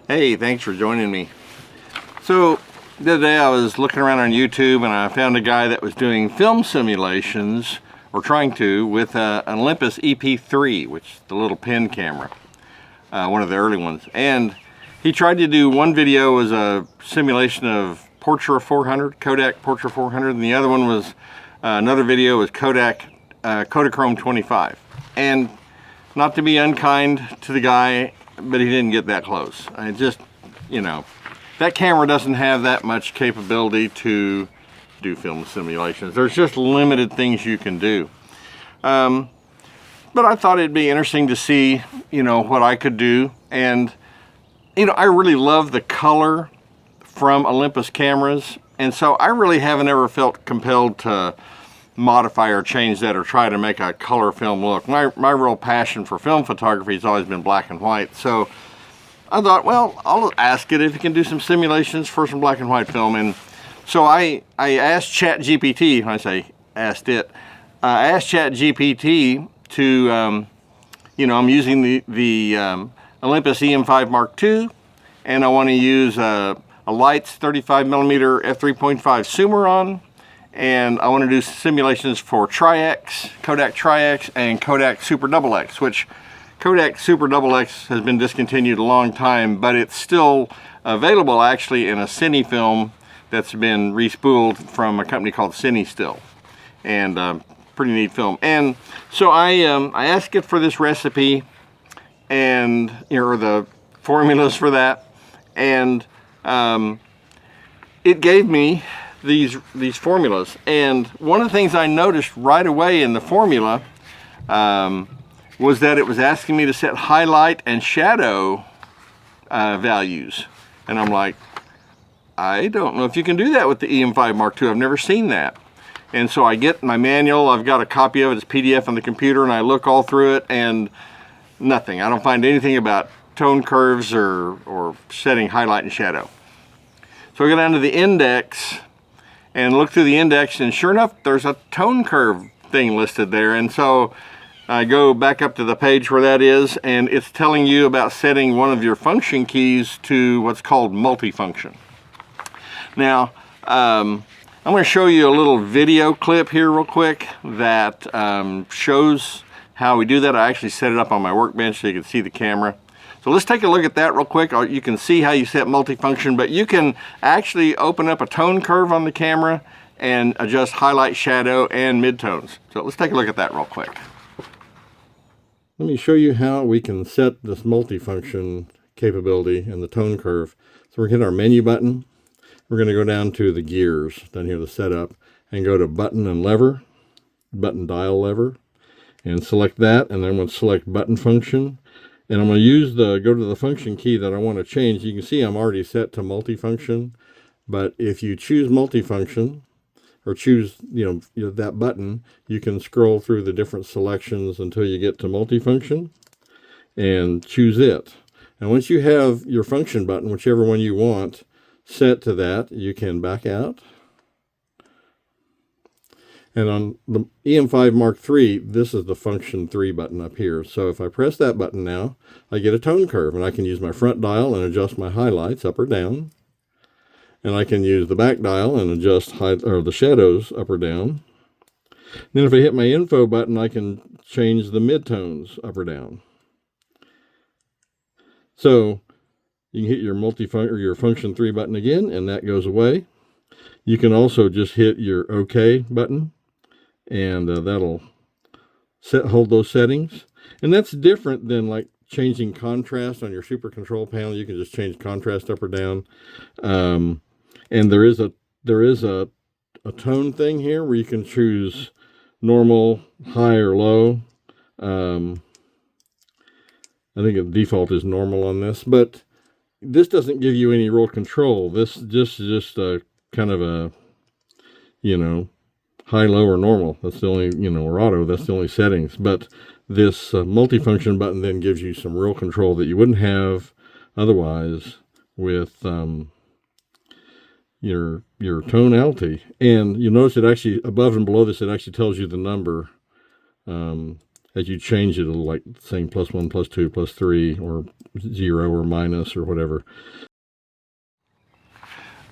Hey, thanks for joining me. So the other day I was looking around on YouTube and I found a guy that was doing film simulations, or trying to, with an Olympus EP3, which is the little pen camera, one of the early ones. And he tried to do one video was a simulation of Portra 400, Kodak Portra 400, and the other one was another video was Kodak Kodachrome 25. And not to be unkind to the guy, but he didn't get that close. I just, you know, that camera doesn't have that much capability to do film simulations. There's just limited things you can do. But I thought it'd be interesting to see, you know, what I could do. And, you know, I really love the color from Olympus cameras. And so I really haven't ever felt compelled to modify or change that or try to make a color film look. My real passion for film photography has always been black and white. So I thought, well, I'll ask it if it can do some simulations for some black and white film. And so I asked ChatGPT, when I say asked it, I asked ChatGPT to, you know, I'm using the Olympus EM5 MkII, and I want to use a Lights 35mm f3.5 Summaron, and I want to do simulations for Tri-X, Kodak Tri-X, and Kodak Super XX, which Kodak Super XX has been discontinued a long time, but it's still available actually in a cine film that's been respooled from a company called CineStill, and pretty neat film. And so I asked it for this recipe and, you know, the formulas for that, and it gave me these formulas. And one of the things I noticed right away in the formula was that it was asking me to set highlight and shadow values. And I'm like, I don't know if you can do that with the EM5 MkII. I've never seen that. And so I get my manual, I've got a copy of it, it's PDF on the computer, and I look all through it, and nothing. I don't find anything about tone curves or setting highlight and shadow. So I go down to the index and look through the index, and sure enough, there's a tone curve thing listed there. And so I go back up to the page where that is, and it's telling you about setting one of your function keys to what's called multifunction. Now, I'm going to show you a little video clip here real quick that shows how we do that. I actually set it up on my workbench so you can see the camera. So let's take a look at that real quick. You can see how you set multifunction, but you can actually open up a tone curve on the camera and adjust highlight, shadow, and midtones. So let's take a look at that real quick. Let me show you how we can set this multifunction capability and the tone curve. So we're going to hit our menu button. We're going to go down to the gears, down here, the setup, and go to button and lever, button dial lever, and select that, and then we'll select button function. And I'm going to use go to the function key that I want to change. You can see I'm already set to multifunction, but if you choose multifunction, or choose, you know, that button, you can scroll through the different selections until you get to multifunction, and choose it. And once you have your function button, whichever one you want, set to that, you can back out. And on the EM5 MkIII, this is the function 3 button up here. So if I press that button now, I get a tone curve, and I can use my front dial and adjust my highlights up or down. And I can use the back dial and adjust the shadows up or down. Then if I hit my info button, I can change the midtones up or down. So you can hit your function 3 button again, and that goes away. You can also just hit your OK button, and that'll hold those settings. And that's different than like changing contrast on your super control panel. You can just change contrast up or down. And there is a tone thing here where you can choose normal, high, or low. I think the default is normal on this, but this doesn't give you any real control. This just a kind of a, you know, high, low, or normal. That's the only, you know, or auto, that's the only settings. But this multifunction button then gives you some real control that you wouldn't have otherwise with your tonality. And you notice it actually, above and below this, it actually tells you the number. And as you change it, it'll like saying +1, +2, +3, or 0 or minus or whatever.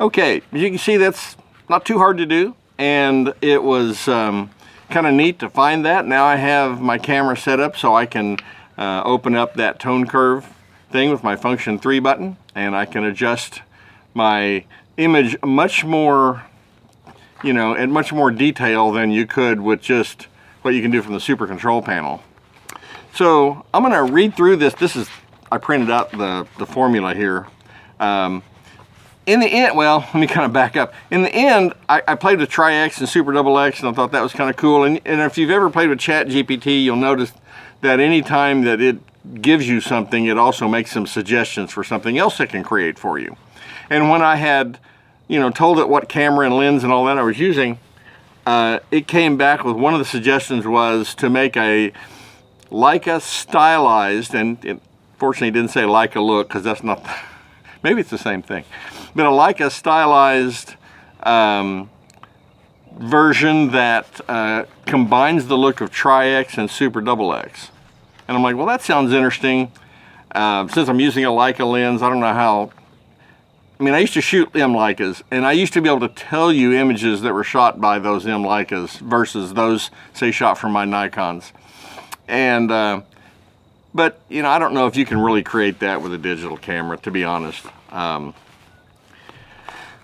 Okay, as you can see, that's not too hard to do, and it was kind of neat to find that. Now I have my camera set up so I can open up that tone curve thing with my function 3 button, and I can adjust my image much more, you know, in much more detail than you could with just what you can do from the super control panel. So I'm going to read through this. I printed out the formula here. In the end, well, let me kind of back up. In the end, I played with Tri-X and Super Double X, and I thought that was kind of cool. And if you've ever played with ChatGPT, you'll notice that any time that it gives you something, it also makes some suggestions for something else it can create for you. And when I had, you know, told it what camera and lens and all that I was using, it came back with one of the suggestions was to make a Leica stylized, and it fortunately didn't say Leica look, because that's not, maybe it's the same thing, but a Leica stylized version that combines the look of Tri-X and Super Double X. And I'm like, well, that sounds interesting. Since I'm using a Leica lens, I don't know how. I mean, I used to shoot M Leicas, and I used to be able to tell you images that were shot by those M Leicas versus those, say, shot from my Nikons. And, but, you know, I don't know if you can really create that with a digital camera, to be honest. But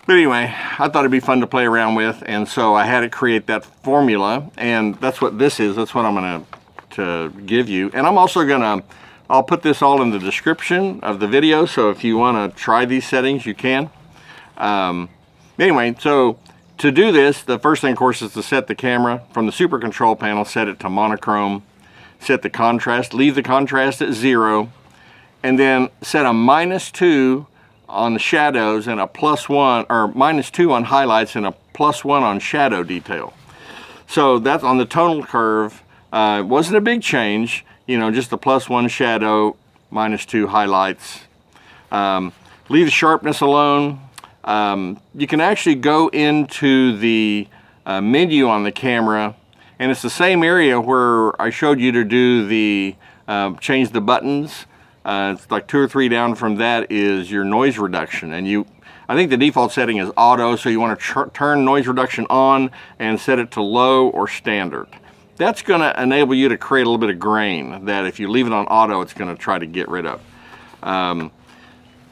anyway, I thought it'd be fun to play around with, and so I had it create that formula, and that's what this is. That's what I'm going to give you. And I'm also going to, I'll put this all in the description of the video, so if you want to try these settings, you can. Anyway, so to do this, the first thing, of course, is to set the camera from the super control panel, set it to monochrome, set the contrast, leave the contrast at 0, and then set a -2 on the shadows and a +1, or -2 on highlights and a +1 on shadow detail. So that's on the tonal curve. It wasn't a big change, you know, just the +1 shadow, -2 highlights. Leave the sharpness alone. You can actually go into the menu on the camera, and it's the same area where I showed you to do the change the buttons. It's like 2 or 3 down from that is your noise reduction, and I think the default setting is auto, so you want to turn noise reduction on and set it to low or standard. That's going to enable you to create a little bit of grain that if you leave it on auto, it's going to try to get rid of.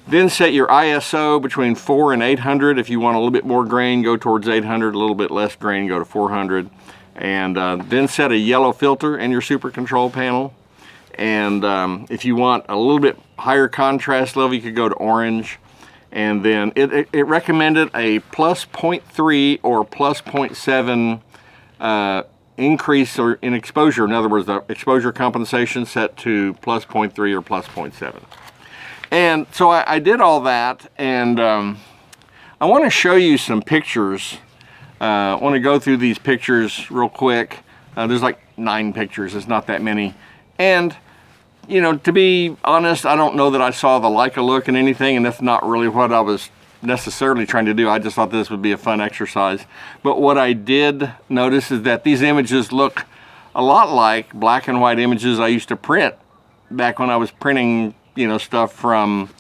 Then set your ISO between 4 and 800. If you want a little bit more grain, go towards 800. A little bit less grain, go to 400. And then set a yellow filter in your super control panel. And if you want a little bit higher contrast level, you could go to orange. And then it recommended a +0.3 or +0.7 increase or in exposure. In other words, the exposure compensation set to +0.3 or +0.7. And so I did all that, and I want to show you some pictures. I want to go through these pictures real quick. There's like 9 pictures, it's not that many. And, you know, to be honest, I don't know that I saw the Leica look in anything, and that's not really what I was necessarily trying to do. I just thought this would be a fun exercise. But what I did notice is that these images look a lot like black and white images I used to print back when I was printing, you know, stuff from,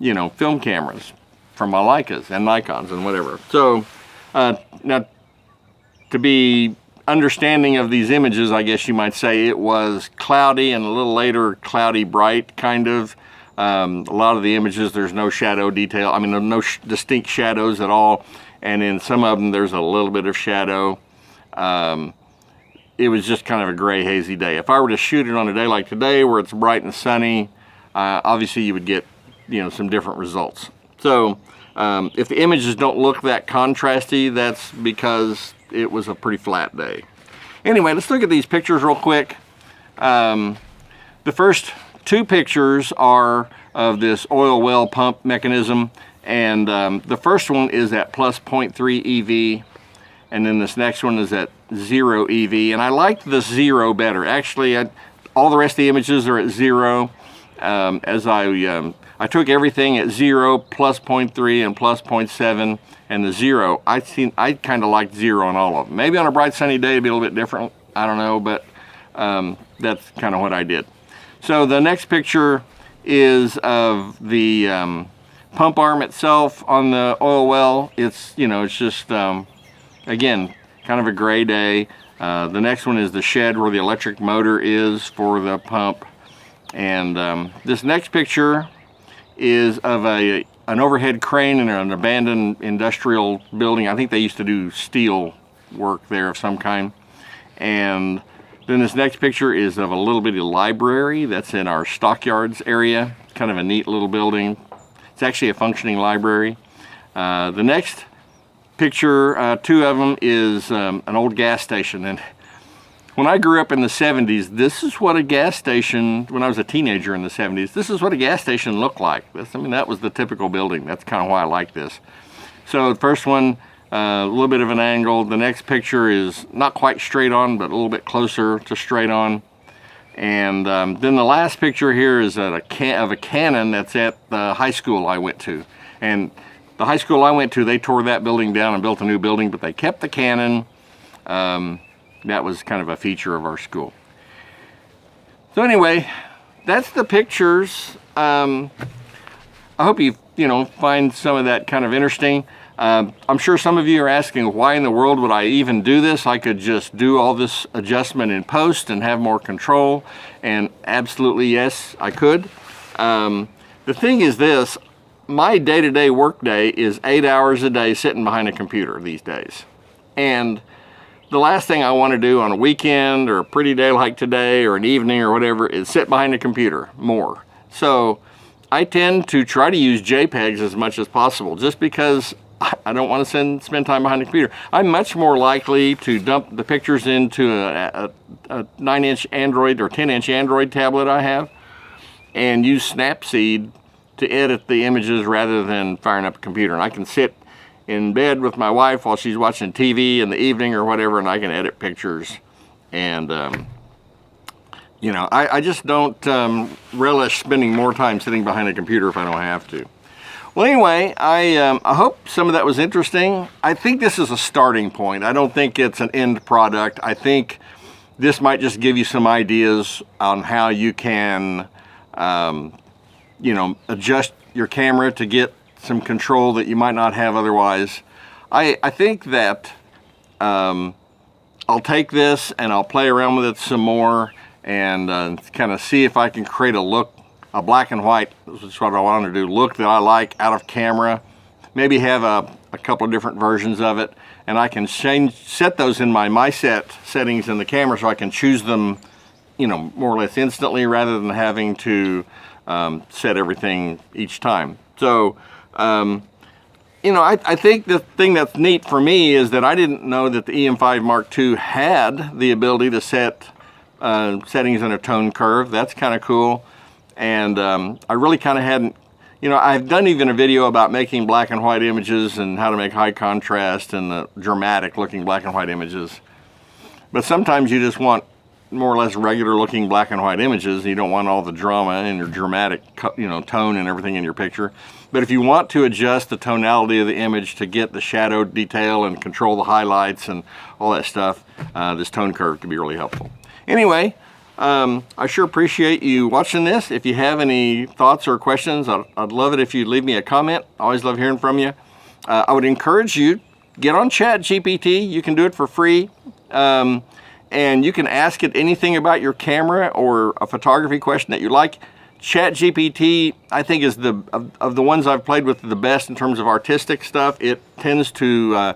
you know, film cameras, from my Leicas and Nikons and whatever. So now, to be understanding of these images, I guess you might say it was cloudy, and a little later cloudy bright kind of. A lot of the images, there's no shadow detail. I mean, no distinct shadows at all. And in some of them, there's a little bit of shadow. It was just kind of a gray, hazy day. If I were to shoot it on a day like today, where it's bright and sunny, obviously you would get, you know, some different results. So if the images don't look that contrasty, that's because it was a pretty flat day. Anyway, let's look at these pictures real quick. The first 2 pictures are of this oil well pump mechanism, and the first one is at +0.3 EV, and then this next one is at 0 EV, and I liked the 0 better. Actually, all the rest of the images are at 0. As I took everything at 0, +0.3, and +0.7, and the 0. I kind of liked 0 on all of them. Maybe on a bright sunny day it'd be a little bit different. I don't know, but that's kind of what I did. So the next picture is of the pump arm itself on the oil well. It's, you know, it's just, again, kind of a gray day. The next one is the shed where the electric motor is for the pump. And this next picture is of an overhead crane in an abandoned industrial building. I think they used to do steel work there of some kind. And then this next picture is of a little bitty library that's in our stockyards area. Kind of a neat little building. It's actually a functioning library. The next picture, two of them, is an old gas station. And when I grew up in the 70s, this is what a gas station, when I was a teenager in the 70s, this is what a gas station looked like. I mean, that was the typical building. That's kind of why I like this. So the first one, a little bit of an angle. The next picture is not quite straight on, but a little bit closer to straight on. And then the last picture here is of a cannon that's at the high school I went to. And the high school I went to, they tore that building down and built a new building, but they kept the cannon. That was kind of a feature of our school. So anyway, that's the pictures. I hope you find some of that kind of interesting. I'm sure some of you are asking, why in the world would I even do this? I could just do all this adjustment in post and have more control. And absolutely, yes, I could. The thing is this, my day-to-day work day is 8 hours a day sitting behind a computer these days. And the last thing I want to do on a weekend or a pretty day like today or an evening or whatever is sit behind a computer more. So I tend to try to use JPEGs as much as possible just because I don't want to spend time behind the computer. I'm much more likely to dump the pictures into a 9-inch Android or 10-inch Android tablet I have and use Snapseed to edit the images rather than firing up a computer. And I can sit in bed with my wife while she's watching TV in the evening or whatever, and I can edit pictures. And I just don't relish spending more time sitting behind a computer if I don't have to. Well, anyway, I hope some of that was interesting. I think this is a starting point. I don't think it's an end product. I think this might just give you some ideas on how you can, adjust your camera to get some control that you might not have otherwise. I think that I'll take this and I'll play around with it some more and kind of see if I can create a black and white, this is what I want to do, look that I like out of camera. Maybe have a couple of different versions of it, and I can set those in my set settings in the camera so I can choose them, more or less instantly rather than having to set everything each time. So, I think the thing that's neat for me is that I didn't know that the EM5 Mark II had the ability to set settings in a tone curve. That's kind of cool. And I really kind of hadn't, I've done even a video about making black and white images and how to make high contrast and the dramatic looking black and white images. But sometimes you just want more or less regular looking black and white images. You don't want all the drama and your dramatic, tone and everything in your picture. But if you want to adjust the tonality of the image to get the shadow detail and control the highlights and all that stuff, this tone curve can be really helpful. Anyway, I sure appreciate you watching this. If you have any thoughts or questions, I'd love it if you'd leave me a comment. I always love hearing from you. I would encourage you, get on ChatGPT. You can do it for free. And you can ask it anything about your camera or a photography question that you like. ChatGPT, I think, is of the ones I've played with the best in terms of artistic stuff. It tends to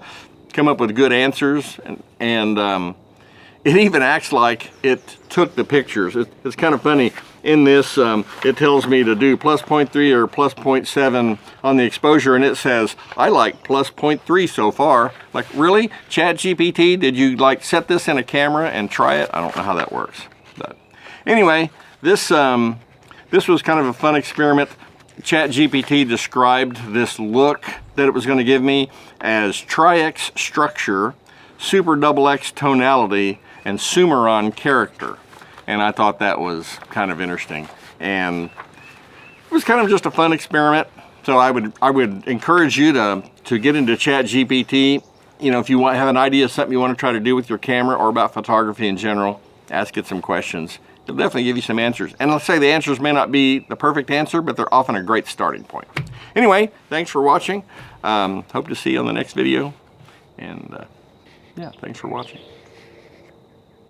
come up with good answers, and it even acts like it took the pictures. It's kind of funny. In this, it tells me to do plus 0.3 or plus 0.7 on the exposure, and it says, I like plus 0.3 so far. Like, really? ChatGPT, did you set this in a camera and try it? I don't know how that works. But anyway, this was kind of a fun experiment. ChatGPT described this look that it was going to give me as Tri-X structure, Super XX tonality, and Summaron character. And I thought that was kind of interesting. And it was kind of just a fun experiment. So I would encourage you to get into ChatGPT. If you have an idea of something you want to try to do with your camera or about photography in general, ask it some questions. It'll definitely give you some answers. And let's say the answers may not be the perfect answer, but they're often a great starting point. Anyway, thanks for watching. Hope to see you on the next video. And yeah, thanks for watching.